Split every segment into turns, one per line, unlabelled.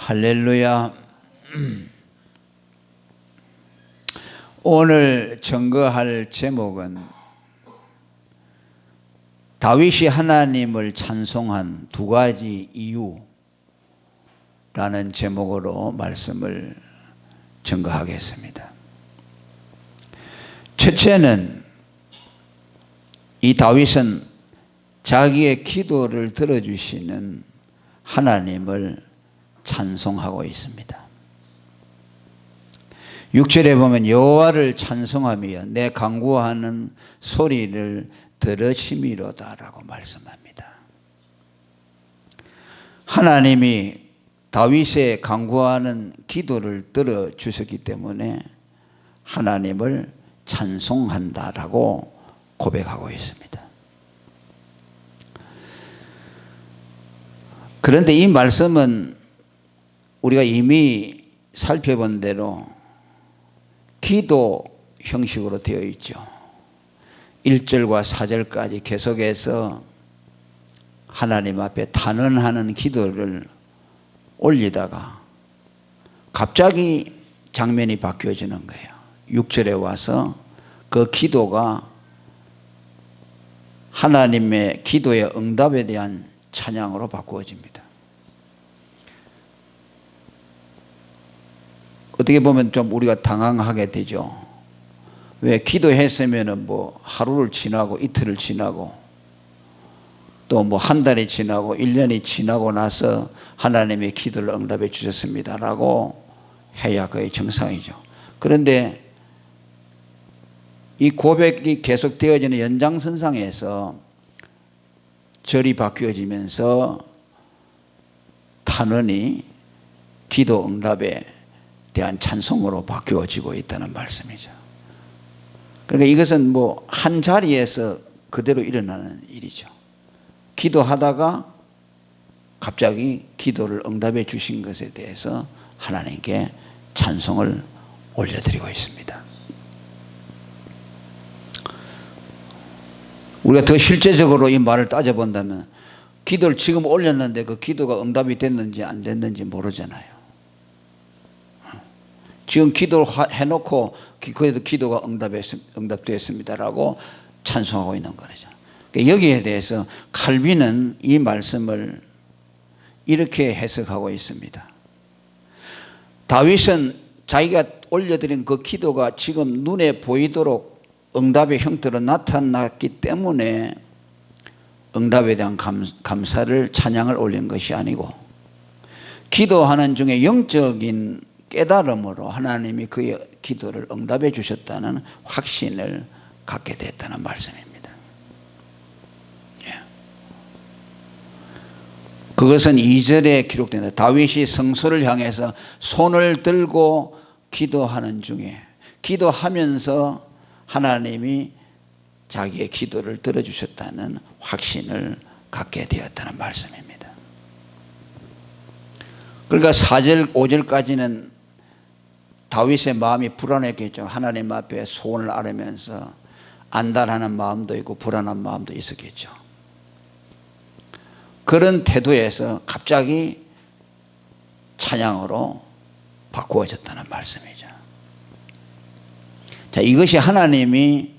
할렐루야. 오늘 증거할 제목은 다윗이 하나님을 찬송한 두 가지 이유라는 제목으로 말씀을 증거하겠습니다. 첫째는 이 다윗은 자기의 기도를 들어주시는 하나님을 찬송하고 있습니다. 6절에 보면 여호와를 찬송하며 내 간구하는 소리를 들으심이로다 라고 말씀합니다. 하나님이 다윗의 간구하는 기도를 들어주셨기 때문에 하나님을 찬송한다라고 고백하고 있습니다. 그런데 이 말씀은 우리가 이미 살펴본 대로 기도 형식으로 되어 있죠. 1절과 4절까지 계속해서 하나님 앞에 단언하는 기도를 올리다가 갑자기 장면이 바뀌어지는 거예요. 6절에 와서 그 기도가 하나님의 기도의 응답에 대한 찬양으로 바꾸어집니다. 어떻게 보면 좀 우리가 당황하게 되죠. 왜 기도했으면은 뭐 하루를 지나고 이틀을 지나고 또 뭐 한 달이 지나고 1년이 지나고 나서 하나님의 기도를 응답해 주셨습니다라고 해야 거의 정상이죠. 그런데 이 고백이 계속되어지는 연장선상에서 절이 바뀌어지면서 단언이 기도 응답에 대한 찬송으로 바뀌어지고 있다는 말씀이죠. 그러니까 이것은 뭐 한 자리에서 그대로 일어나는 일이죠. 기도하다가 갑자기 기도를 응답해 주신 것에 대해서 하나님께 찬송을 올려드리고 있습니다. 우리가 더 실제적으로 이 말을 따져본다면 기도를 지금 올렸는데 그 기도가 응답이 됐는지 안 됐는지 모르잖아요. 지금 기도를 해놓고 그래도 기도가 응답되었습니다라고 찬송하고 있는 거죠. 그러니까 여기에 대해서 칼빈은 이 말씀을 이렇게 해석하고 있습니다. 다윗은 자기가 올려드린 그 기도가 지금 눈에 보이도록 응답의 형태로 나타났기 때문에 응답에 대한 감사를 찬양을 올린 것이 아니고 기도하는 중에 영적인 깨달음으로 하나님이 그의 기도를 응답해 주셨다는 확신을 갖게 됐다는 말씀입니다. 그것은 2절에 기록된다. 다윗이 성소를 향해서 손을 들고 기도하는 중에 기도하면서 하나님이 자기의 기도를 들어주셨다는 확신을 갖게 되었다는 말씀입니다. 그러니까 4절, 5절까지는 다윗의 마음이 불안했겠죠. 하나님 앞에 소원을 아뢰면서 안달하는 마음도 있고 불안한 마음도 있었겠죠. 그런 태도에서 갑자기 찬양으로 바꾸어졌다는 말씀이죠. 자, 이것이 하나님이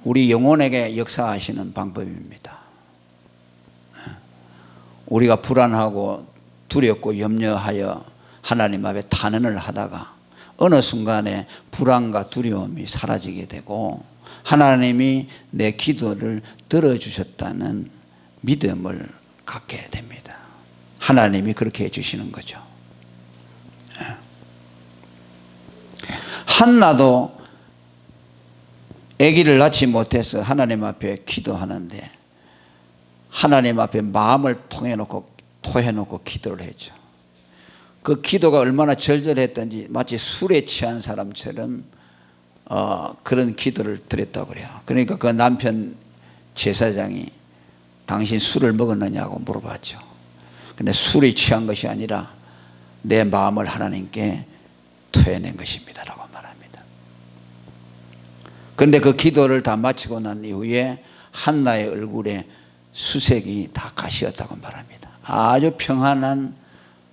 우리 영혼에게 역사하시는 방법입니다. 우리가 불안하고 두렵고 염려하여 하나님 앞에 단언을 하다가 어느 순간에 불안과 두려움이 사라지게 되고 하나님이 내 기도를 들어주셨다는 믿음을 갖게 됩니다. 하나님이 그렇게 해주시는 거죠. 한나도 아기를 낳지 못해서 하나님 앞에 기도하는데 하나님 앞에 마음을 토해놓고 기도를 했죠. 그 기도가 얼마나 절절했던지 마치 술에 취한 사람처럼 그런 기도를 드렸다고 그래요. 그러니까 그 남편 제사장이 당신 술을 먹었느냐고 물어봤죠. 근데 술이 취한 것이 아니라 내 마음을 하나님께 토해낸 것입니다 라고 말합니다. 그런데 그 기도를 다 마치고 난 이후에 한나의 얼굴에 수색이 다 가시였다고 말합니다. 아주 평안한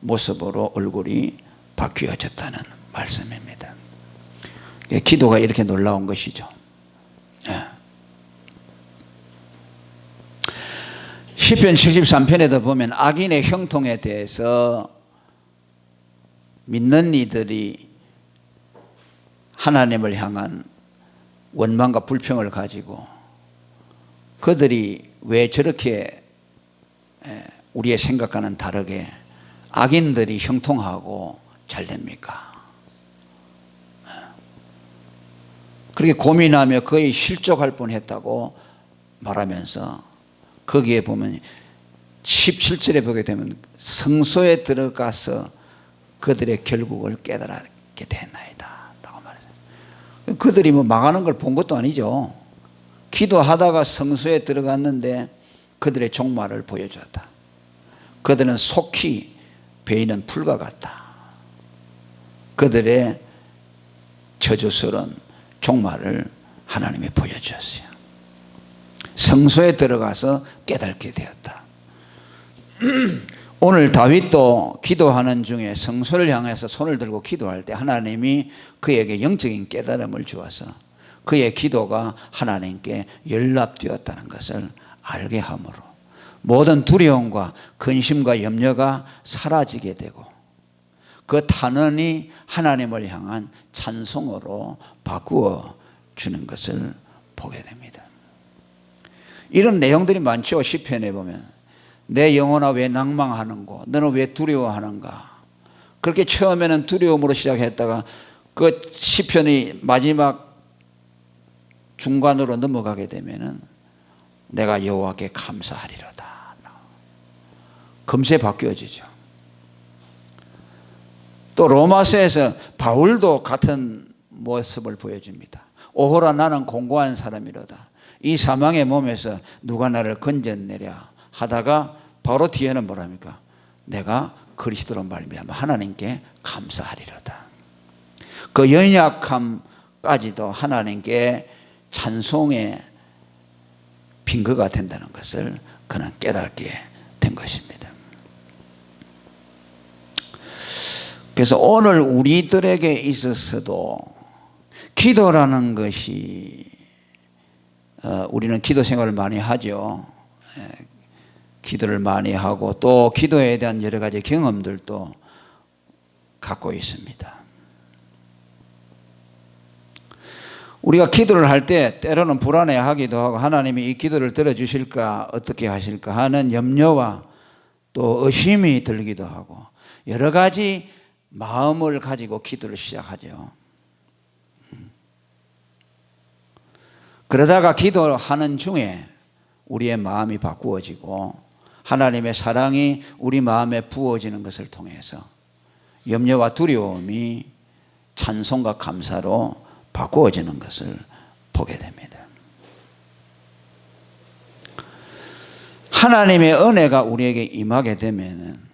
모습으로 얼굴이 바뀌어졌다는 말씀입니다. 기도가 이렇게 놀라운 것이죠. 시편 73편에도 보면 악인의 형통에 대해서 믿는 이들이 하나님을 향한 원망과 불평을 가지고 그들이 왜 저렇게 우리의 생각과는 다르게 악인들이 형통하고 잘 됩니까? 그렇게 고민하며 거의 실족할 뻔했다고 말하면서 거기에 보면 17절에 보게 되면 성소에 들어가서 그들의 결국을 깨달았게 되나이다 라고 말했어요. 그들이 뭐 망하는 걸 본 것도 아니죠. 기도하다가 성소에 들어갔는데 그들의 종말을 보여줬다. 그들은 속히 베이는 풀과 같다. 그들의 저주스러운 종말을 하나님이 보여주었어요. 성소에 들어가서 깨닫게 되었다. 오늘 다윗도 기도하는 중에 성소를 향해서 손을 들고 기도할 때 하나님이 그에게 영적인 깨달음을 주어서 그의 기도가 하나님께 연락되었다는 것을 알게 하므로 모든 두려움과 근심과 염려가 사라지게 되고 그 탄원이 하나님을 향한 찬송으로 바꾸어 주는 것을 보게 됩니다. 이런 내용들이 많죠. 시편에 보면 내 영혼아 왜 낭망하는고 너는 왜 두려워하는가. 그렇게 처음에는 두려움으로 시작했다가 그 시편이 마지막 중간으로 넘어가게 되면은 내가 여호와께 감사하리로다. 금세 바뀌어지죠. 또 로마서에서 바울도 같은 모습을 보여줍니다. 오호라 나는 공고한 사람이로다. 이 사망의 몸에서 누가 나를 건져내랴 하다가 바로 뒤에는 뭐랍니까? 내가 그리스도로 말미암아 하나님께 감사하리로다. 그 연약함까지도 하나님께 찬송의 빙거가 된다는 것을 그는 깨닫게 된 것입니다. 그래서 오늘 우리들에게 있어서도 기도라는 것이 우리는 기도 생활을 많이 하죠. 기도를 많이 하고 또 기도에 대한 여러 가지 경험들도 갖고 있습니다. 우리가 기도를 할 때 때로는 불안해하기도 하고 하나님이 이 기도를 들어주실까 어떻게 하실까 하는 염려와 또 의심이 들기도 하고 여러 가지 마음을 가지고 기도를 시작하죠. 그러다가 기도하는 중에 우리의 마음이 바꾸어지고 하나님의 사랑이 우리 마음에 부어지는 것을 통해서 염려와 두려움이 찬송과 감사로 바꾸어지는 것을 보게 됩니다. 하나님의 은혜가 우리에게 임하게 되면은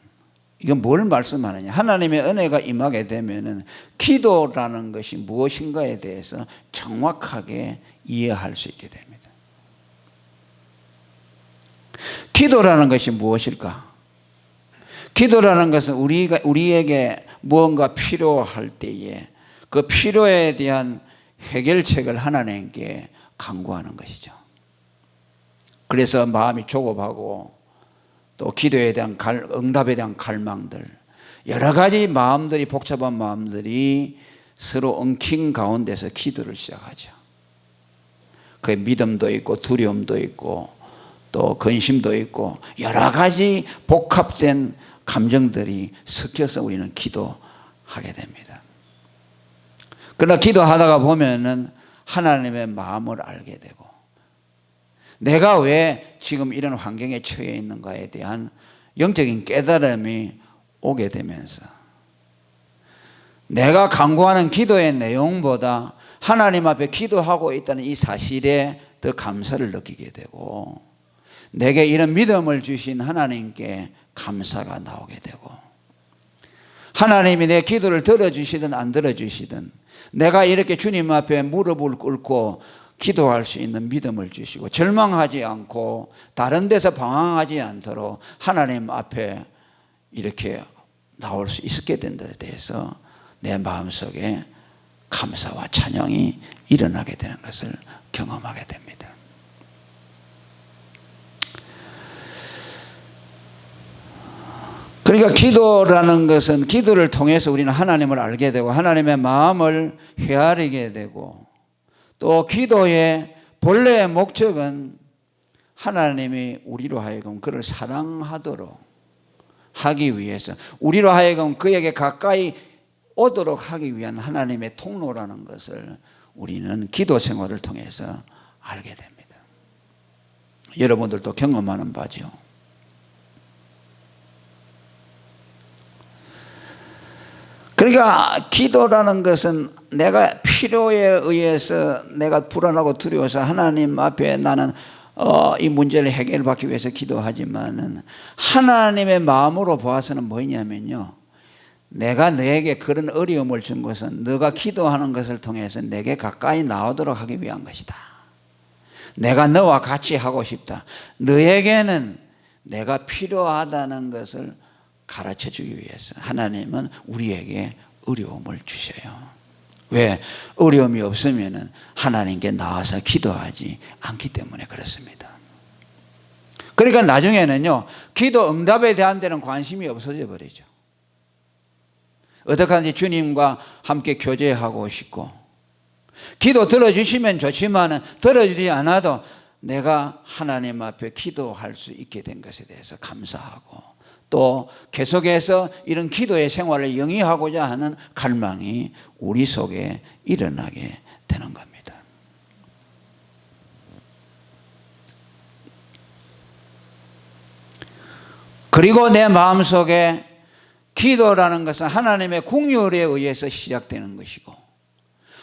이건 뭘 말씀하느냐? 하나님의 은혜가 임하게 되면은 기도라는 것이 무엇인가에 대해서 정확하게 이해할 수 있게 됩니다. 기도라는 것이 무엇일까? 기도라는 것은 우리에게 무언가 필요할 때에 그 필요에 대한 해결책을 하나님께 간구하는 것이죠. 그래서 마음이 조급하고 또 기도에 대한 응답에 대한 갈망들 여러 가지 마음들이 복잡한 마음들이 서로 엉킨 가운데서 기도를 시작하죠. 그 믿음도 있고 두려움도 있고 또 근심도 있고 여러 가지 복합된 감정들이 섞여서 우리는 기도하게 됩니다. 그러나 기도하다가 보면은 하나님의 마음을 알게 되고 내가 왜 지금 이런 환경에 처해 있는가에 대한 영적인 깨달음이 오게 되면서 내가 간구하는 기도의 내용보다 하나님 앞에 기도하고 있다는 이 사실에 더 감사를 느끼게 되고 내게 이런 믿음을 주신 하나님께 감사가 나오게 되고 하나님이 내 기도를 들어주시든 안 들어주시든 내가 이렇게 주님 앞에 무릎을 꿇고 기도할 수 있는 믿음을 주시고 절망하지 않고 다른 데서 방황하지 않도록 하나님 앞에 이렇게 나올 수 있게 된 데 대해서 내 마음속에 감사와 찬양이 일어나게 되는 것을 경험하게 됩니다. 그러니까 기도라는 것은 기도를 통해서 우리는 하나님을 알게 되고 하나님의 마음을 헤아리게 되고 또 기도의 본래의 목적은 하나님이 우리로 하여금 그를 사랑하도록 하기 위해서 우리로 하여금 그에게 가까이 오도록 하기 위한 하나님의 통로라는 것을 우리는 기도 생활을 통해서 알게 됩니다. 여러분들도 경험하는 바죠. 그러니까 기도라는 것은 내가 필요에 의해서 내가 불안하고 두려워서 하나님 앞에 나는 이 문제를 해결받기 위해서 기도하지만은 하나님의 마음으로 보아서는 뭐냐면요, 내가 너에게 그런 어려움을 준 것은 너가 기도하는 것을 통해서 내게 가까이 나오도록 하기 위한 것이다. 내가 너와 같이 하고 싶다. 너에게는 내가 필요하다는 것을 가르쳐 주기 위해서 하나님은 우리에게 어려움을 주셔요. 왜? 어려움이 없으면 하나님께 나와서 기도하지 않기 때문에 그렇습니다. 그러니까 나중에는요, 기도 응답에 대한 데는 관심이 없어져 버리죠. 어떻게 하든지 주님과 함께 교제하고 싶고, 기도 들어주시면 좋지만 들어주지 않아도 내가 하나님 앞에 기도할 수 있게 된 것에 대해서 감사하고 또 계속해서 이런 기도의 생활을 영위하고자 하는 갈망이 우리 속에 일어나게 되는 겁니다. 그리고 내 마음속에 기도라는 것은 하나님의 긍휼에 의해서 시작되는 것이고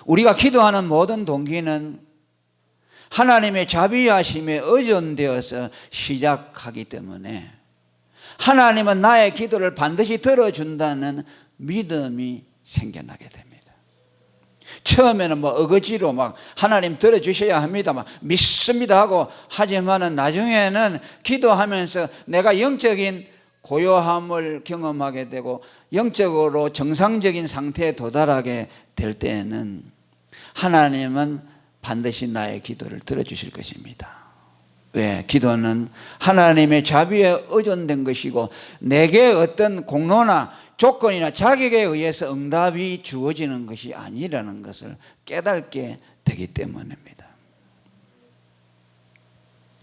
우리가 기도하는 모든 동기는 하나님의 자비하심에 의존되어서 시작하기 때문에 하나님은 나의 기도를 반드시 들어준다는 믿음이 생겨나게 됩니다. 처음에는 뭐 어거지로 막 하나님 들어주셔야 합니다, 막 믿습니다 하고 하지만은 나중에는 기도하면서 내가 영적인 고요함을 경험하게 되고 영적으로 정상적인 상태에 도달하게 될 때에는 하나님은 반드시 나의 기도를 들어주실 것입니다. 왜? 기도는 하나님의 자비에 의존된 것이고 내게 어떤 공로나 조건이나 자격에 의해서 응답이 주어지는 것이 아니라는 것을 깨닫게 되기 때문입니다.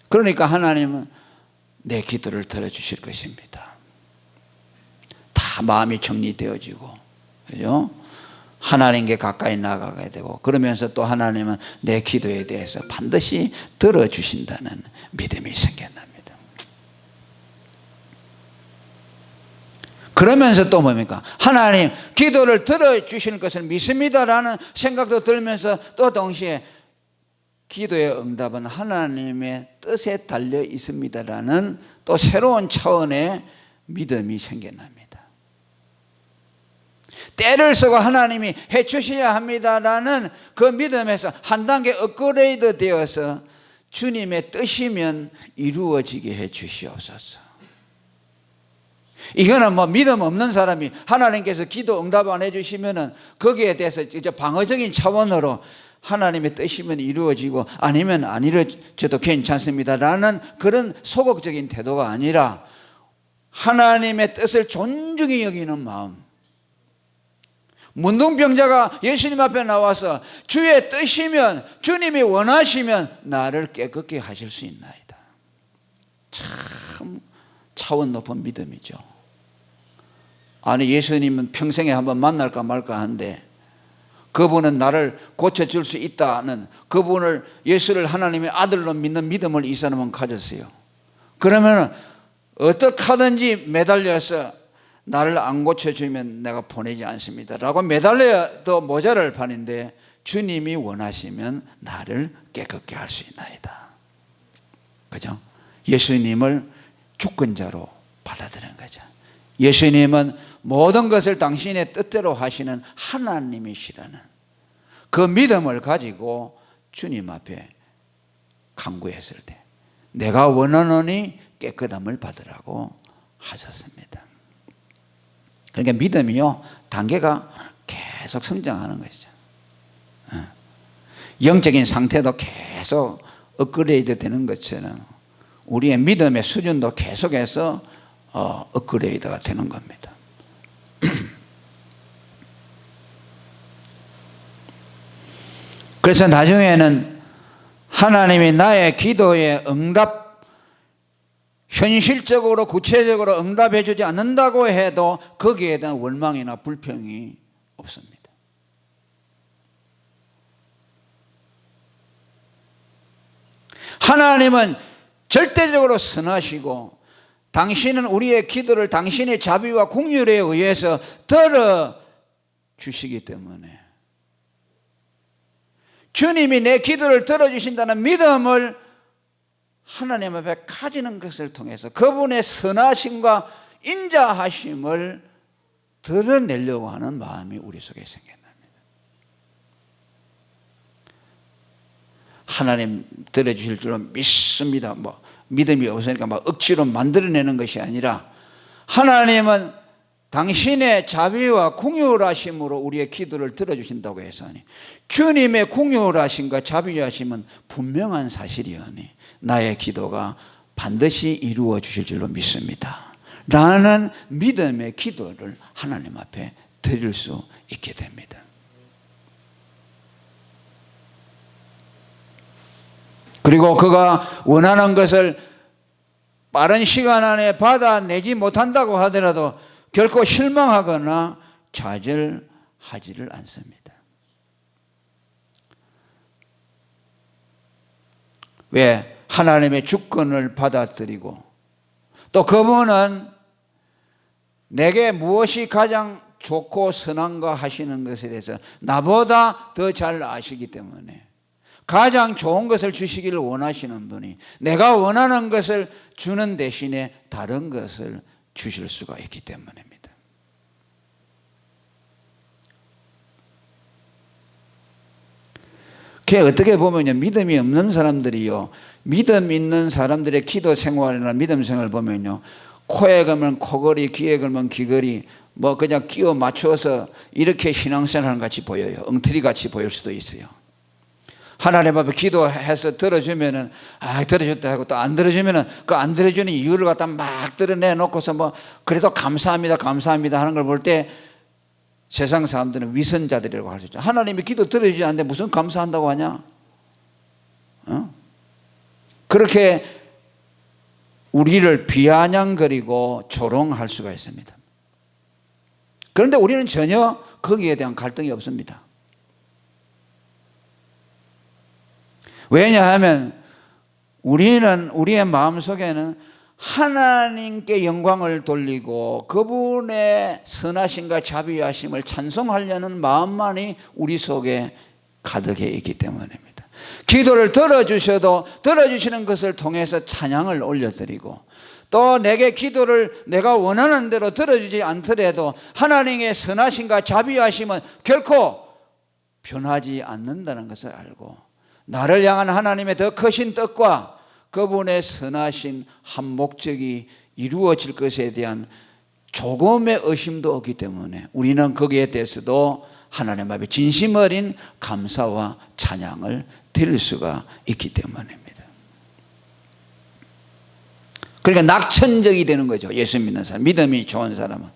그러니까 하나님은 내 기도를 들어주실 것입니다. 다 마음이 정리되어지고, 그죠? 하나님께 가까이 나가게 되고 그러면서 또 하나님은 내 기도에 대해서 반드시 들어주신다는 믿음이 생겨납니다. 그러면서 또 뭡니까? 하나님 기도를 들어주시는 것을 믿습니다라는 생각도 들면서 또 동시에 기도의 응답은 하나님의 뜻에 달려 있습니다라는 또 새로운 차원의 믿음이 생겨납니다. 때를 쓰고 하나님이 해주셔야 합니다라는 그 믿음에서 한 단계 업그레이드 되어서 주님의 뜻이면 이루어지게 해주시옵소서. 이거는 뭐 믿음 없는 사람이 하나님께서 기도 응답 안 해주시면은 거기에 대해서 이제 방어적인 차원으로 하나님의 뜻이면 이루어지고 아니면 안 이루어져도 괜찮습니다라는 그런 소극적인 태도가 아니라 하나님의 뜻을 존중히 여기는 마음. 문둥병자가 예수님 앞에 나와서 주의 뜻이면 주님이 원하시면 나를 깨끗게 하실 수 있나이다. 참 차원 높은 믿음이죠. 아니 예수님은 평생에 한번 만날까 말까 한데 그분은 나를 고쳐줄 수 있다는 그분을 예수를 하나님의 아들로 믿는 믿음을 이 사람은 가졌어요. 그러면 어떻게 하든지 매달려서 나를 안 고쳐주면 내가 보내지 않습니다 라고 매달려도 모자랄 판인데 주님이 원하시면 나를 깨끗게 할 수 있나이다. 그죠? 예수님을 주권자로 받아들이는 거죠. 예수님은 모든 것을 당신의 뜻대로 하시는 하나님이시라는 그 믿음을 가지고 주님 앞에 간구했을 때 내가 원하노니 깨끗함을 받으라고 하셨습니다. 그러니까 믿음이요, 단계가 계속 성장하는 것이죠. 영적인 상태도 계속 업그레이드 되는 것처럼 우리의 믿음의 수준도 계속해서 업그레이드가 되는 겁니다. 그래서 나중에는 하나님이 나의 기도에 현실적으로 구체적으로 응답해 주지 않는다고 해도 거기에 대한 원망이나 불평이 없습니다. 하나님은 절대적으로 선하시고 당신은 우리의 기도를 당신의 자비와 긍휼에 의해서 들어주시기 때문에 주님이 내 기도를 들어주신다는 믿음을 하나님 앞에 가지는 것을 통해서 그분의 선하심과 인자하심을 드러내려고 하는 마음이 우리 속에 생긴답니다. 하나님 들어주실 줄로 믿습니다. 믿음이 없으니까 억지로 만들어내는 것이 아니라 하나님은 당신의 자비와 긍휼하심으로 우리의 기도를 들어주신다고 해서니 주님의 긍휼하심과 자비하심은 분명한 사실이오니 나의 기도가 반드시 이루어 주실 줄로 믿습니다 라는 믿음의 기도를 하나님 앞에 드릴 수 있게 됩니다. 그리고 그가 원하는 것을 빠른 시간 안에 받아내지 못한다고 하더라도 결코 실망하거나 좌절하지를 않습니다. 왜? 하나님의 주권을 받아들이고 또 그분은 내게 무엇이 가장 좋고 선한가 하시는 것에 대해서 나보다 더 잘 아시기 때문에 가장 좋은 것을 주시기를 원하시는 분이 내가 원하는 것을 주는 대신에 다른 것을 주실 수가 있기 때문입니다. 그게 어떻게 보면요, 믿음이 없는 사람들이요, 믿음 있는 사람들의 기도 생활이나 믿음 생활을 보면요, 코에 걸면 코걸이, 귀에 걸면 귀걸이, 그냥 끼워 맞춰서 이렇게 신앙생활 같이 보여요. 엉터리 같이 보일 수도 있어요. 하나님 앞에 기도해서 들어주면은 들어줬다 하고 또 안 들어주면은 그 안 들어주는 이유를 갖다 막 드러내 놓고서 그래도 감사합니다 하는 걸 볼 때 세상 사람들은 위선자들이라고 할 수 있죠. 하나님이 기도 들어주지 않는데 무슨 감사한다고 하냐? 그렇게 우리를 비아냥거리고 조롱할 수가 있습니다. 그런데 우리는 전혀 거기에 대한 갈등이 없습니다. 왜냐하면 우리는 우리의 마음속에는 하나님께 영광을 돌리고 그분의 선하심과 자비하심을 찬송하려는 마음만이 우리 속에 가득해 있기 때문입니다. 기도를 들어주셔도 들어주시는 것을 통해서 찬양을 올려드리고 또 내게 기도를 내가 원하는 대로 들어주지 않더라도 하나님의 선하심과 자비하심은 결코 변하지 않는다는 것을 알고 나를 향한 하나님의 더 크신 뜻과 그분의 선하신 한 목적이 이루어질 것에 대한 조금의 의심도 없기 때문에 우리는 거기에 대해서도 하나님 앞에 진심 어린 감사와 찬양을 드릴 수가 있기 때문입니다. 그러니까 낙천적이 되는 거죠. 예수 믿는 사람, 믿음이 좋은 사람은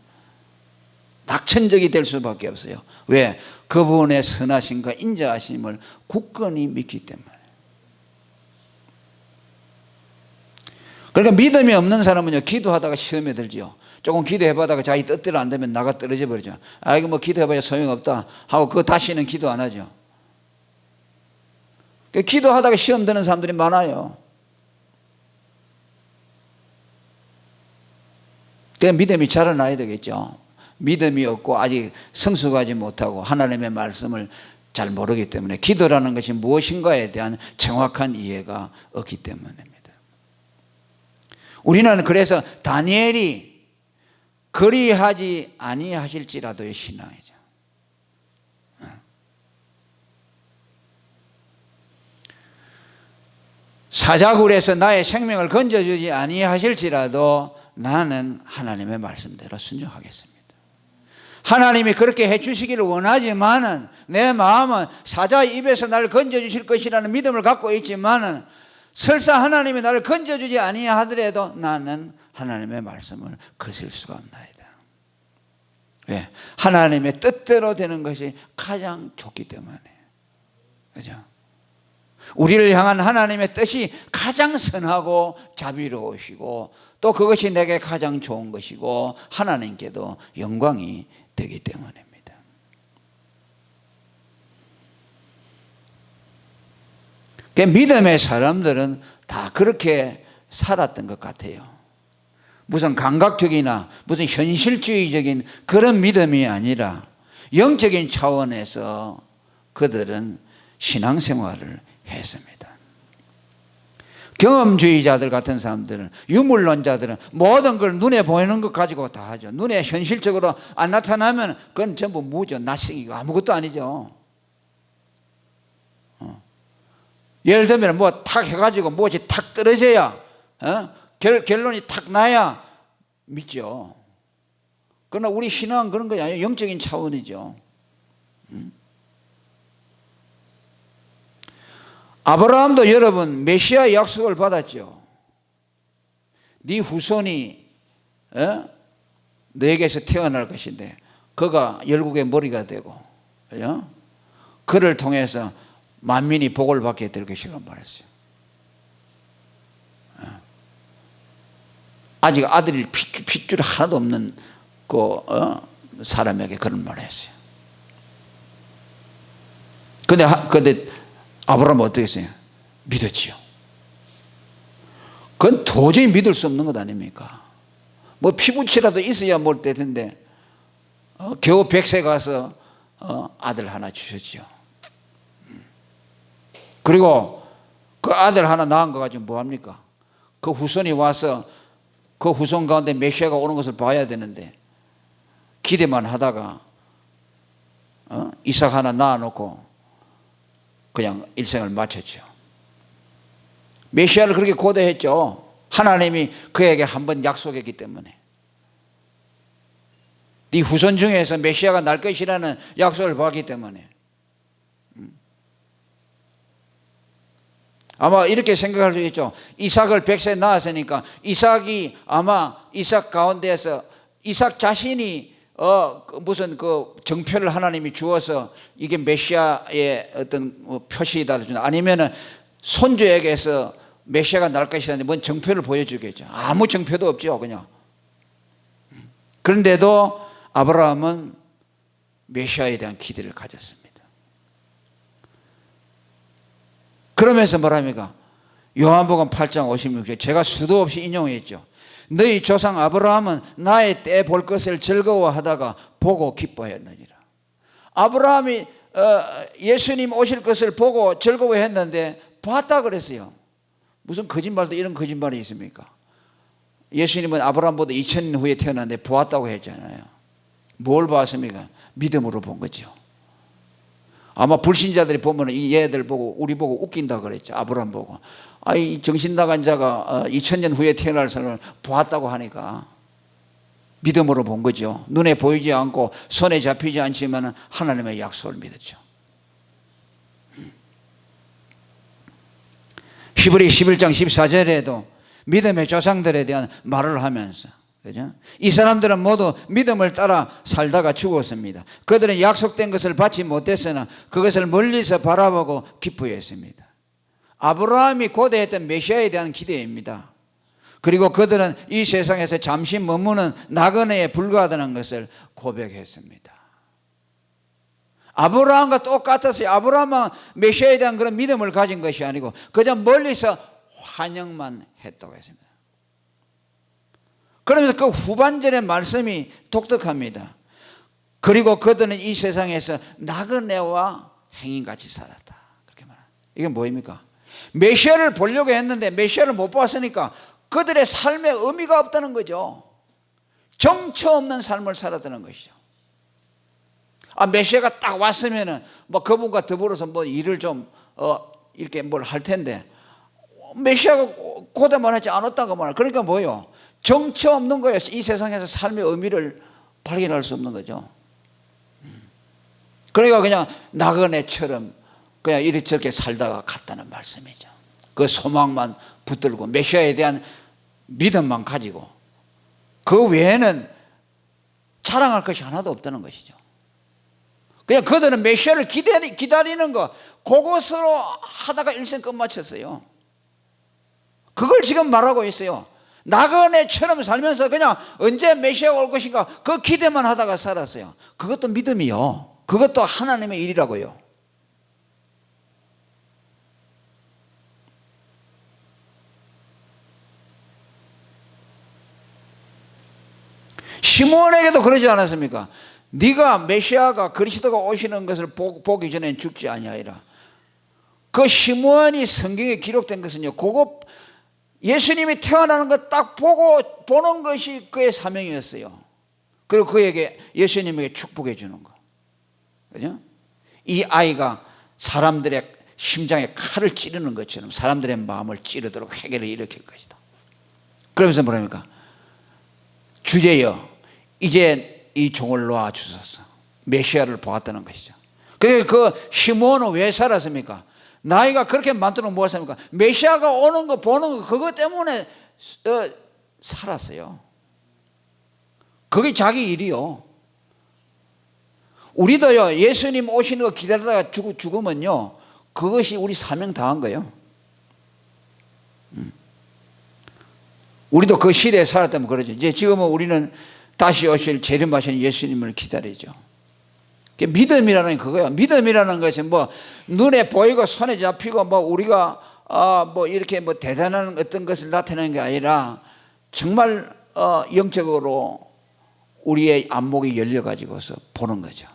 낙천적이 될 수밖에 없어요. 왜? 그분의 선하심과 인자하심을 굳건히 믿기 때문에. 그러니까 믿음이 없는 사람은요, 기도하다가 시험에 들지요. 조금 기도해보다가 자기 뜻대로 안 되면 나가 떨어져 버리죠. 이거 기도해봐야 소용없다 하고 그 다시는 기도 안 하죠. 기도하다가 시험 드는 사람들이 많아요. 그러니까 믿음이 자라나야 되겠죠. 믿음이 없고 아직 성숙하지 못하고 하나님의 말씀을 잘 모르기 때문에 기도라는 것이 무엇인가에 대한 정확한 이해가 없기 때문입니다. 우리는 그래서 다니엘이 그리하지 아니하실지라도의 신앙이죠. 사자굴에서 나의 생명을 건져주지 아니하실지라도 나는 하나님의 말씀대로 순종하겠습니다. 하나님이 그렇게 해주시기를 원하지만은 내 마음은 사자의 입에서 나를 건져주실 것이라는 믿음을 갖고 있지만은 설사 하나님이 나를 건져주지 아니하더라도 나는 하나님의 말씀을 거슬 수가 없나이다. 왜? 하나님의 뜻대로 되는 것이 가장 좋기 때문에. 그죠? 우리를 향한 하나님의 뜻이 가장 선하고 자비로우시고 또 그것이 내게 가장 좋은 것이고 하나님께도 영광이 되기 때문입니다. 믿음의 사람들은 다 그렇게 살았던 것 같아요. 무슨 감각적이나 무슨 현실주의적인 그런 믿음이 아니라 영적인 차원에서 그들은 신앙생활을 했습니다. 경험주의자들 같은 사람들은, 유물론자들은 모든 걸 눈에 보이는 것 가지고 다 하죠. 눈에 현실적으로 안 나타나면 그건 전부 무죠. 나싱이고 아무것도 아니죠. 예를 들면 뭐 탁 해가지고 무엇이 탁 떨어져야 결론이 탁 나야 믿죠. 그러나 우리 신앙은 그런 거 아니에요. 영적인 차원이죠. 아브라함도 여러분 메시아의 약속을 받았죠. 네 후손이 너에게서 태어날 것인데 그가 열국의 머리가 되고 그를 통해서 만민이 복을 받게 될 것이라고 말했어요. 아직 아들이 핏줄 하나도 없는 그 사람에게 그런 말을 했어요. 근데 아브라함은 어떻게 했어요? 믿었지요. 그건 도저히 믿을 수 없는 것 아닙니까? 뭐 피부치라도 있어야 뭘 때텐데 겨우 100세 가서 아들 하나 주셨지요. 그리고 그 아들 하나 낳은 거 가지고 뭐합니까? 그 후손이 와서 그 후손 가운데 메시아가 오는 것을 봐야 되는데 기대만 하다가 이삭 하나 낳아놓고 그냥 일생을 마쳤죠. 메시아를 그렇게 고대했죠. 하나님이 그에게 한번 약속했기 때문에. 네 후손 중에서 메시아가 날 것이라는 약속을 받기 때문에. 아마 이렇게 생각할 수 있죠. 이삭을 100세 낳았으니까 이삭이 아마 이삭 가운데에서 이삭 자신이 무슨 그 정표를 하나님이 주어서 이게 메시아의 어떤 표시이다 아니면은 손주에게서 메시아가 날 것이라는 뭔 정표를 보여주겠죠. 아무 정표도 없죠, 그냥. 그런데도 아브라함은 메시아에 대한 기대를 가졌습니다. 그러면서 뭐랍니까? 요한복음 8장 56절 제가 수도 없이 인용했죠. 너희 조상 아브라함은 나의 때 볼 것을 즐거워하다가 보고 기뻐했느니라. 아브라함이 예수님 오실 것을 보고 즐거워했는데 봤다 그랬어요. 무슨 거짓말도 이런 거짓말이 있습니까? 예수님은 아브라함보다 2000년 후에 태어났는데 보았다고 했잖아요. 뭘 봤습니까? 믿음으로 본 거죠. 아마 불신자들이 보면 이 얘들 보고 우리 보고 웃긴다 그랬죠. 아브라함 보고. 이 정신 나간 자가 2000년 후에 태어날 사람을 보았다고 하니까 믿음으로 본 거죠. 눈에 보이지 않고 손에 잡히지 않지만 하나님의 약속을 믿었죠. 히브리 11장 14절에도 믿음의 조상들에 대한 말을 하면서, 그죠? 이 사람들은 모두 믿음을 따라 살다가 죽었습니다. 그들은 약속된 것을 받지 못했으나 그것을 멀리서 바라보고 기뻐했습니다. 아브라함이 고대했던 메시아에 대한 기대입니다. 그리고 그들은 이 세상에서 잠시 머무는 나그네에 불과하다는 것을 고백했습니다. 아브라함과 똑같았어요. 아브라함은 메시아에 대한 그런 믿음을 가진 것이 아니고 그저 멀리서 환영만 했다고 했습니다. 그러면서 그 후반절의 말씀이 독특합니다. 그리고 그들은 이 세상에서 나그네와 행인같이 살았다. 그렇게 말합니다. 이게 뭐입니까? 메시아를 보려고 했는데 메시아를 못 봤으니까 그들의 삶에 의미가 없다는 거죠. 정처 없는 삶을 살았다는 것이죠. 메시아가 딱 왔으면은 뭐 그분과 더불어서 뭐 일을 좀 이렇게 뭘 할 텐데 메시아가 고대만 하지 않았다고 말해요. 그러니까 뭐예요? 정처 없는 거예요. 이 세상에서 삶의 의미를 발견할 수 없는 거죠. 그러니까 그냥 나그네처럼 그냥 이렇게 살다가 갔다는 말씀이죠. 그 소망만 붙들고 메시아에 대한 믿음만 가지고 그 외에는 자랑할 것이 하나도 없다는 것이죠. 그냥 그들은 메시아를 기다리는 거 그것으로 하다가 일생 끝마쳤어요. 그걸 지금 말하고 있어요. 나그네처럼 살면서 그냥 언제 메시아가 올 것인가 그 기대만 하다가 살았어요. 그것도 믿음이요. 그것도 하나님의 일이라고요. 시몬에게도 그러지 않았습니까? 네가 메시아가 그리스도가 오시는 것을 보기 전에 죽지 아니하리라. 그 시몬이 성경에 기록된 것은요, 그거 예수님이 태어나는 거 딱 보는 것이 그의 사명이었어요. 그리고 그에게 예수님에게 축복해 주는 거. 그죠? 이 아이가 사람들의 심장에 칼을 찌르는 것처럼 사람들의 마음을 찌르도록 회개를 일으킬 것이다. 그러면서 뭐랍니까? 주제여, 이제 이 종을 놓아 주소서. 메시아를 보았다는 것이죠. 그 시몬은 왜 살았습니까? 나이가 그렇게 많도록 무엇입니까? 메시아가 오는 거 보는 거 그것 때문에 살았어요. 그게 자기 일이요. 우리도요, 예수님 오시는 거 기다리다가 죽으면요, 그것이 우리 사명 당한 거예요. 우리도 그 시대에 살았다면 그러죠. 이제 지금은 우리는 다시 오실 재림하신 예수님을 기다리죠. 믿음이라는 게 그거예요. 믿음이라는 것은 뭐 눈에 보이고 손에 잡히고 뭐 우리가 뭐 이렇게 뭐 대단한 어떤 것을 나타내는 게 아니라 정말 영적으로 우리의 안목이 열려가지고서 보는 거죠.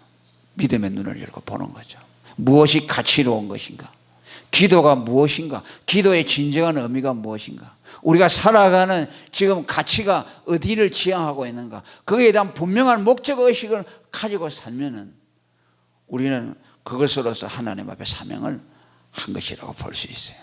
믿음의 눈을 열고 보는 거죠. 무엇이 가치로운 것인가? 기도가 무엇인가? 기도의 진정한 의미가 무엇인가? 우리가 살아가는 지금 가치가 어디를 지향하고 있는가? 거기에 대한 분명한 목적의식을 가지고 살면은 우리는 그것으로서 하나님 앞에 사명을 한 것이라고 볼 수 있어요.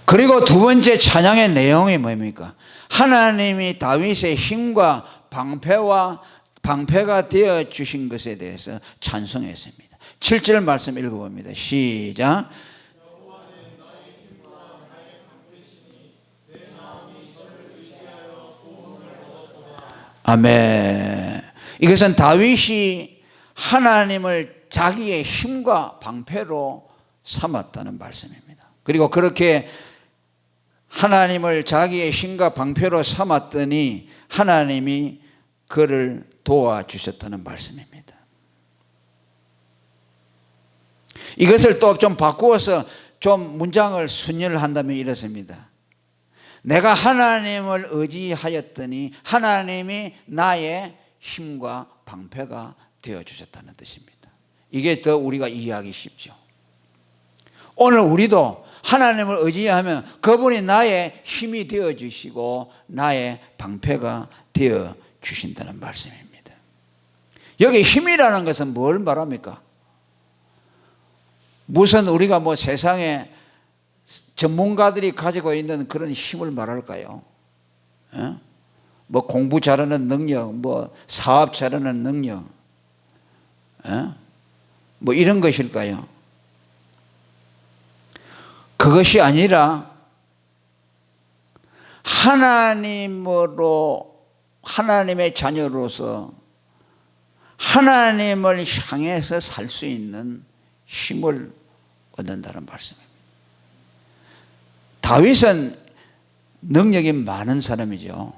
그리고 두 번째 찬양의 내용이 뭡니까? 하나님이 다윗의 힘과 방패가 되어 주신 것에 대해서 찬송했습니다. 7절 말씀 읽어봅니다. 시작. 아멘. 이것은 다윗이 하나님을 자기의 힘과 방패로 삼았다는 말씀입니다. 그리고 그렇게 하나님을 자기의 힘과 방패로 삼았더니 하나님이 그를 도와주셨다는 말씀입니다. 이것을 또 좀 바꾸어서 좀 문장을 순열을 한다면 이렇습니다. 내가 하나님을 의지하였더니 하나님이 나의 힘과 방패가 되어주셨다는 뜻입니다. 이게 더 우리가 이해하기 쉽죠. 오늘 우리도 하나님을 의지하면 그분이 나의 힘이 되어주시고 나의 방패가 되어주신다는 말씀입니다. 여기 힘이라는 것은 뭘 말합니까? 무슨 우리가 뭐 세상에 전문가들이 가지고 있는 그런 힘을 말할까요? 뭐 공부 잘하는 능력, 뭐 사업 잘하는 능력, 뭐 이런 것일까요? 그것이 아니라 하나님의 자녀로서 하나님을 향해서 살 수 있는 힘을 얻는다는 말씀입니다. 다윗은 능력이 많은 사람이죠.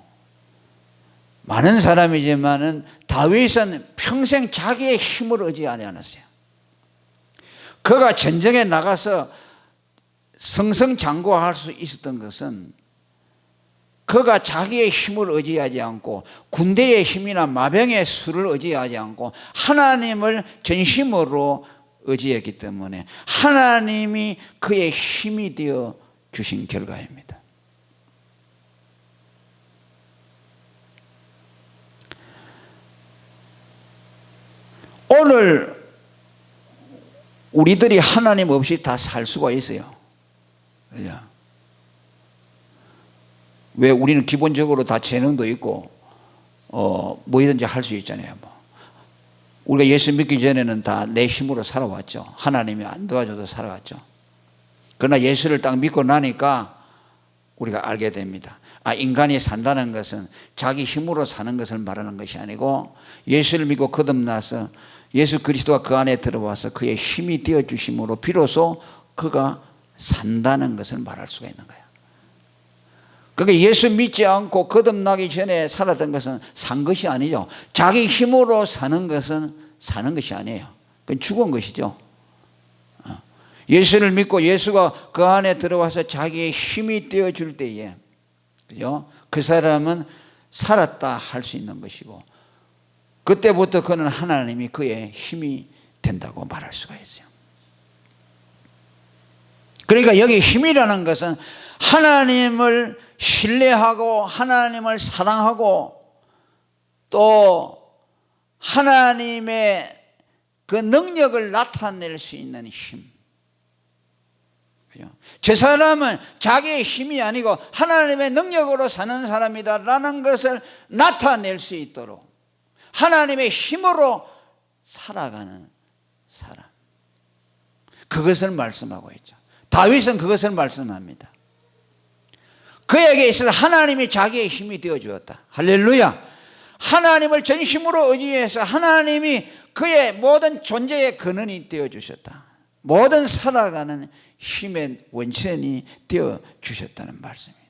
많은 사람이지만은 다윗은 평생 자기의 힘을 의지하지 않았어요. 그가 전쟁에 나가서 승승장구할 수 있었던 것은 그가 자기의 힘을 의지하지 않고 군대의 힘이나 마병의 수를 의지하지 않고 하나님을 전심으로 의지했기 때문에 하나님이 그의 힘이 되어 주신 결과입니다. 오늘 우리들이 하나님 없이 다 살 수가 있어요. 그죠? 왜 우리는 기본적으로 다 재능도 있고 뭐든지 할 수 있잖아요. 뭐. 우리가 예수 믿기 전에는 다 내 힘으로 살아왔죠. 하나님이 안 도와줘도 살아왔죠. 그러나 예수를 딱 믿고 나니까 우리가 알게 됩니다. 인간이 산다는 것은 자기 힘으로 사는 것을 말하는 것이 아니고 예수를 믿고 거듭나서 예수 그리스도가 그 안에 들어와서 그의 힘이 되어주심으로 비로소 그가 산다는 것을 말할 수가 있는 거예요. 그러니까 예수 믿지 않고 거듭나기 전에 살았던 것은 산 것이 아니죠. 자기 힘으로 사는 것은 사는 것이 아니에요. 그건 죽은 것이죠. 예수를 믿고 예수가 그 안에 들어와서 자기의 힘이 되어줄 때에, 그죠? 그 사람은 살았다 할 수 있는 것이고, 그때부터 그는 하나님이 그의 힘이 된다고 말할 수가 있어요. 그러니까 여기 힘이라는 것은 하나님을 신뢰하고 하나님을 사랑하고 또 하나님의 그 능력을 나타낼 수 있는 힘. 저 사람은 자기의 힘이 아니고 하나님의 능력으로 사는 사람이다라는 것을 나타낼 수 있도록 하나님의 힘으로 살아가는 사람, 그것을 말씀하고 있죠. 다윗은 그것을 말씀합니다. 그에게 있어서 하나님이 자기의 힘이 되어주었다. 할렐루야. 하나님을 전심으로 의지해서 하나님이 그의 모든 존재의 근원이 되어주셨다. 모든 살아가는 힘의 원천이 되어주셨다는 말씀입니다.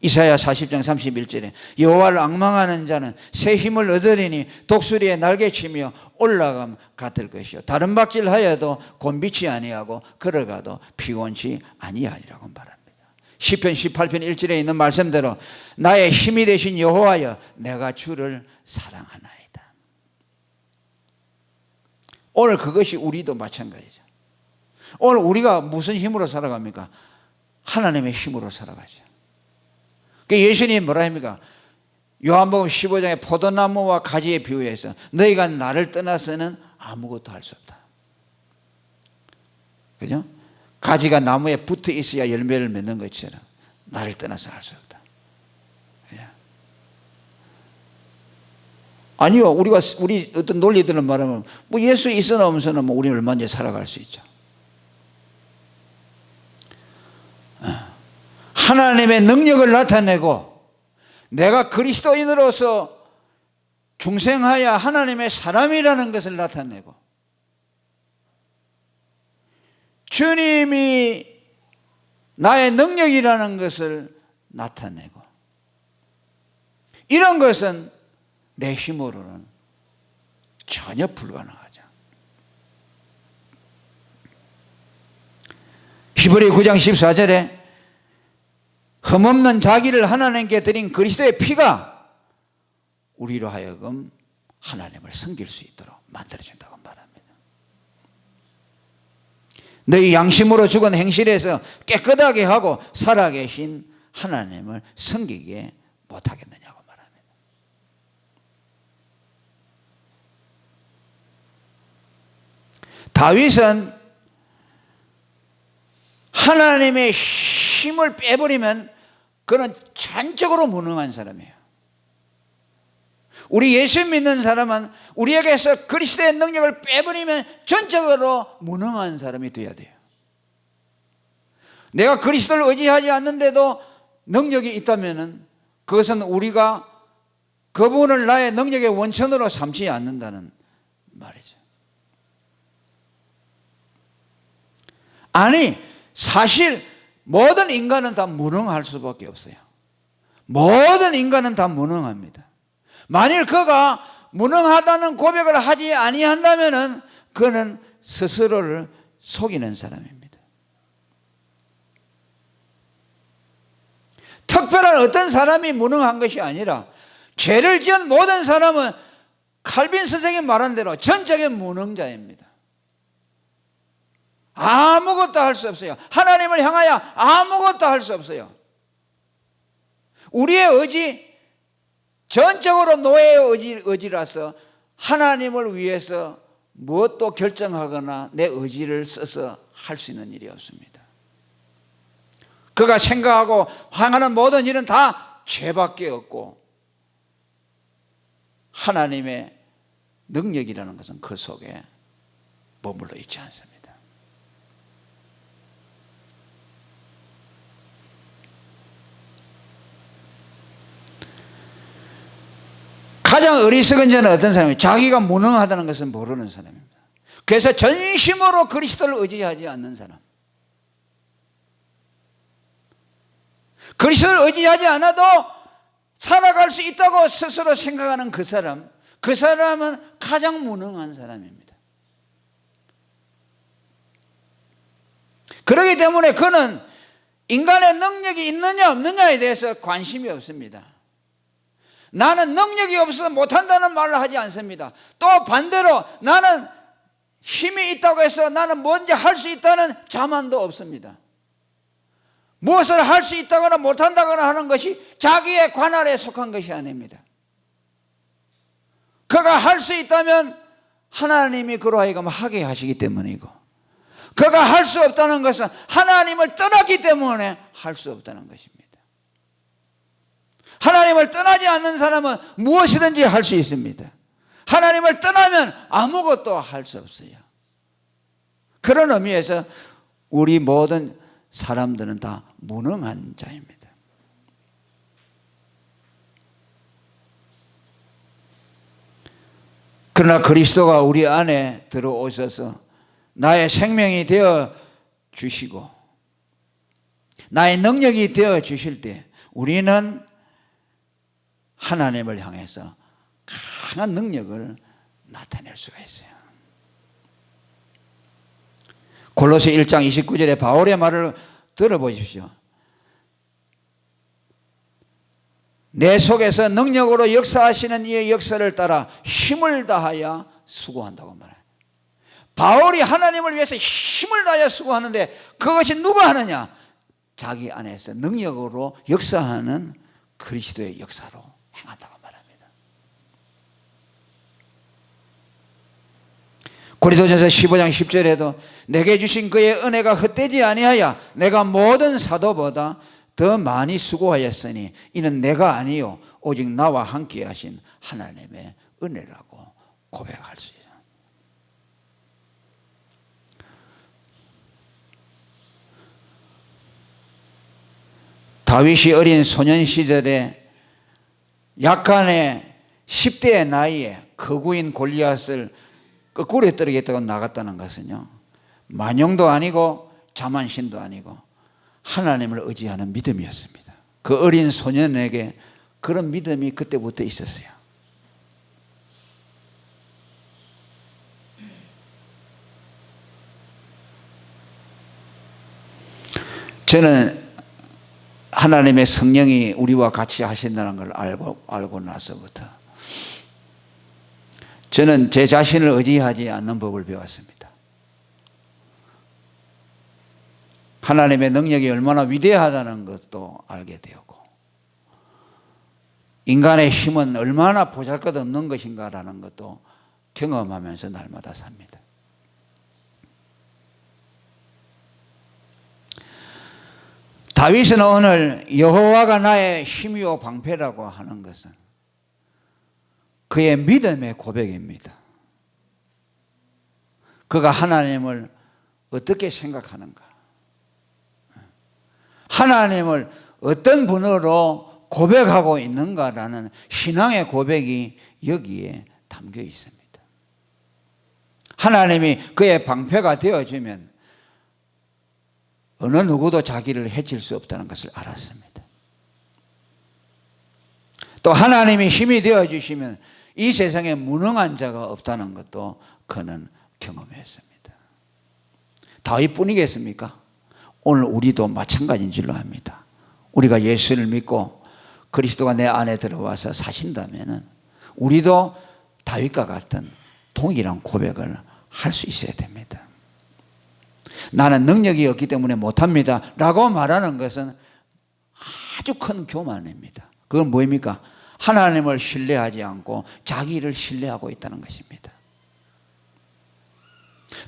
이사야 40장 31절에 여호와를 앙망하는 자는 새 힘을 얻으리니 독수리의 날개치며 올라감 같을 것이요 다른 박질하여도 곤비치 아니하고 걸어가도 피곤치 아니하리라고 말합니다. 시편 18편 1절에 있는 말씀대로 나의 힘이 되신 여호와여 내가 주를 사랑하나이다. 오늘 그것이 우리도 마찬가지죠. 오늘 우리가 무슨 힘으로 살아갑니까? 하나님의 힘으로 살아가죠. 예수님이 뭐라 합니까? 요한복음 15장에 포도나무와 가지에 비유해서 너희가 나를 떠나서는 아무것도 할 수 없다. 그죠? 가지가 나무에 붙어 있어야 열매를 맺는 것처럼 나를 떠나서 할 수 없다. 아니요, 우리 어떤 논리들은 말하면 뭐 예수 있으나 없으나 뭐 우리는 얼마든지 살아갈 수 있죠. 하나님의 능력을 나타내고 내가 그리스도인으로서 중생하여 하나님의 사람이라는 것을 나타내고 주님이 나의 능력이라는 것을 나타내고 이런 것은 내 힘으로는 전혀 불가능하죠. 히브리 9장 14절에 흠없는 자기를 하나님께 드린 그리스도의 피가 우리로 하여금 하나님을 섬길 수 있도록 만들어준다고 말합니다. 너희 양심으로 죽은 행실에서 깨끗하게 하고 살아계신 하나님을 섬기게 못하겠느냐고 말합니다. 다윗은 하나님의 힘을 빼버리면 그는 전적으로 무능한 사람이에요. 우리 예수 믿는 사람은 우리에게서 그리스도의 능력을 빼버리면 전적으로 무능한 사람이 되어야 돼요. 내가 그리스도를 의지하지 않는데도 능력이 있다면 그것은 우리가 그분을 나의 능력의 원천으로 삼지 않는다는 말이죠. 아니, 사실 모든 인간은 다 무능할 수밖에 없어요. 모든 인간은 다 무능합니다. 만일 그가 무능하다는 고백을 하지 아니한다면 그는 스스로를 속이는 사람입니다. 특별한 어떤 사람이 무능한 것이 아니라 죄를 지은 모든 사람은 칼빈 선생이 말한 대로 전적인 무능자입니다. 아무것도 할 수 없어요. 하나님을 향하여 아무것도 할 수 없어요. 우리의 의지, 전적으로 노예의 의지라서 하나님을 위해서 무엇도 결정하거나 내 의지를 써서 할 수 있는 일이 없습니다. 그가 생각하고 행하는 모든 일은 다 죄밖에 없고 하나님의 능력이라는 것은 그 속에 머물러 있지 않습니다. 가장 어리석은 자는 어떤 사람이에요? 자기가 무능하다는 것을 모르는 사람입니다. 그래서 전심으로 그리스도를 의지하지 않는 사람, 그리스도를 의지하지 않아도 살아갈 수 있다고 스스로 생각하는 그 사람은 가장 무능한 사람입니다. 그렇기 때문에 그는 인간의 능력이 있느냐 없느냐에 대해서 관심이 없습니다. 나는 능력이 없어서 못한다는 말을 하지 않습니다. 또 반대로 나는 힘이 있다고 해서 나는 뭔지 할 수 있다는 자만도 없습니다. 무엇을 할 수 있다거나 못한다거나 하는 것이 자기의 관할에 속한 것이 아닙니다. 그가 할 수 있다면 하나님이 그로 하여금 하게 하시기 때문이고, 그가 할 수 없다는 것은 하나님을 떠났기 때문에 할 수 없다는 것입니다. 하나님을 떠나지 않는 사람은 무엇이든지 할 수 있습니다. 하나님을 떠나면 아무것도 할 수 없어요. 그런 의미에서 우리 모든 사람들은 다 무능한 자입니다. 그러나 그리스도가 우리 안에 들어오셔서 나의 생명이 되어 주시고 나의 능력이 되어 주실 때 우리는 하나님을 향해서 강한 능력을 나타낼 수가 있어요. 골로새 1장 29절에 바울의 말을 들어보십시오. 내 속에서 능력으로 역사하시는 이의 역사를 따라 힘을 다하여 수고한다고 말해요. 바울이 하나님을 위해서 힘을 다하여 수고하는데 그것이 누가 하느냐? 자기 안에서 능력으로 역사하는 그리스도의 역사로 행한다고 말합니다. 고린도전서 15장 10절에도 내게 주신 그의 은혜가 헛되지 아니하여 내가 모든 사도보다 더 많이 수고하였으니 이는 내가 아니요 오직 나와 함께 하신 하나님의 은혜라고 고백할 수 있어요. 다윗이 어린 소년 시절에 약간의 10대의 나이에 거구인 골리앗을 거꾸로 떨어뜨리겠다고 나갔다는 것은요, 만용도 아니고 자만심도 아니고 하나님을 의지하는 믿음이었습니다. 그 어린 소년에게 그런 믿음이 그때부터 있었어요. 저는 하나님의 성령이 우리와 같이 하신다는 걸 알고 나서부터 저는 제 자신을 의지하지 않는 법을 배웠습니다. 하나님의 능력이 얼마나 위대하다는 것도 알게 되었고 인간의 힘은 얼마나 보잘것없는 것인가라는 것도 경험하면서 날마다 삽니다. 다윗은 오늘 여호와가 나의 힘이요 방패라고 하는 것은 그의 믿음의 고백입니다. 그가 하나님을 어떻게 생각하는가, 하나님을 어떤 분으로 고백하고 있는가라는 신앙의 고백이 여기에 담겨 있습니다. 하나님이 그의 방패가 되어주면 어느 누구도 자기를 해칠 수 없다는 것을 알았습니다. 또 하나님이 힘이 되어주시면 이 세상에 무능한 자가 없다는 것도 그는 경험했습니다. 다윗뿐이겠습니까? 오늘 우리도 마찬가지인 줄로 압니다. 우리가 예수를 믿고 그리스도가 내 안에 들어와서 사신다면 우리도 다윗과 같은 동일한 고백을 할 수 있어야 됩니다. 나는 능력이 없기 때문에 못합니다 라고 말하는 것은 아주 큰 교만입니다. 그건 뭐입니까? 하나님을 신뢰하지 않고 자기를 신뢰하고 있다는 것입니다.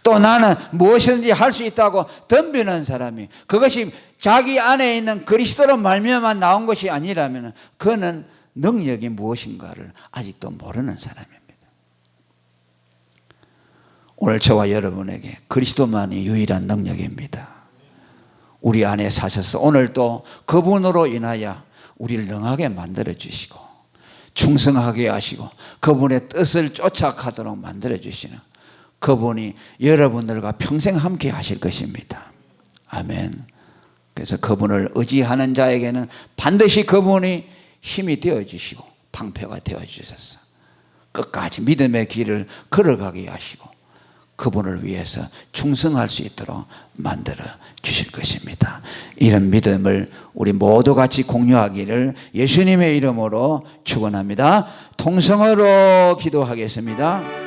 또 나는 무엇이든지 할 수 있다고 덤비는 사람이, 그것이 자기 안에 있는 그리스도로 말미암아 나온 것이 아니라면 그는 능력이 무엇인가를 아직도 모르는 사람입니다. 오늘 저와 여러분에게 그리스도만이 유일한 능력입니다. 우리 안에 사셔서 오늘도 그분으로 인하여 우리를 능하게 만들어 주시고 충성하게 하시고 그분의 뜻을 쫓아가도록 만들어 주시는 그분이 여러분들과 평생 함께 하실 것입니다. 아멘. 그래서 그분을 의지하는 자에게는 반드시 그분이 힘이 되어 주시고 방패가 되어 주셔서 끝까지 믿음의 길을 걸어가게 하시고 그분을 위해서 충성할 수 있도록 만들어 주실 것입니다. 이런 믿음을 우리 모두 같이 공유하기를 예수님의 이름으로 축원합니다. 통성으로 기도하겠습니다.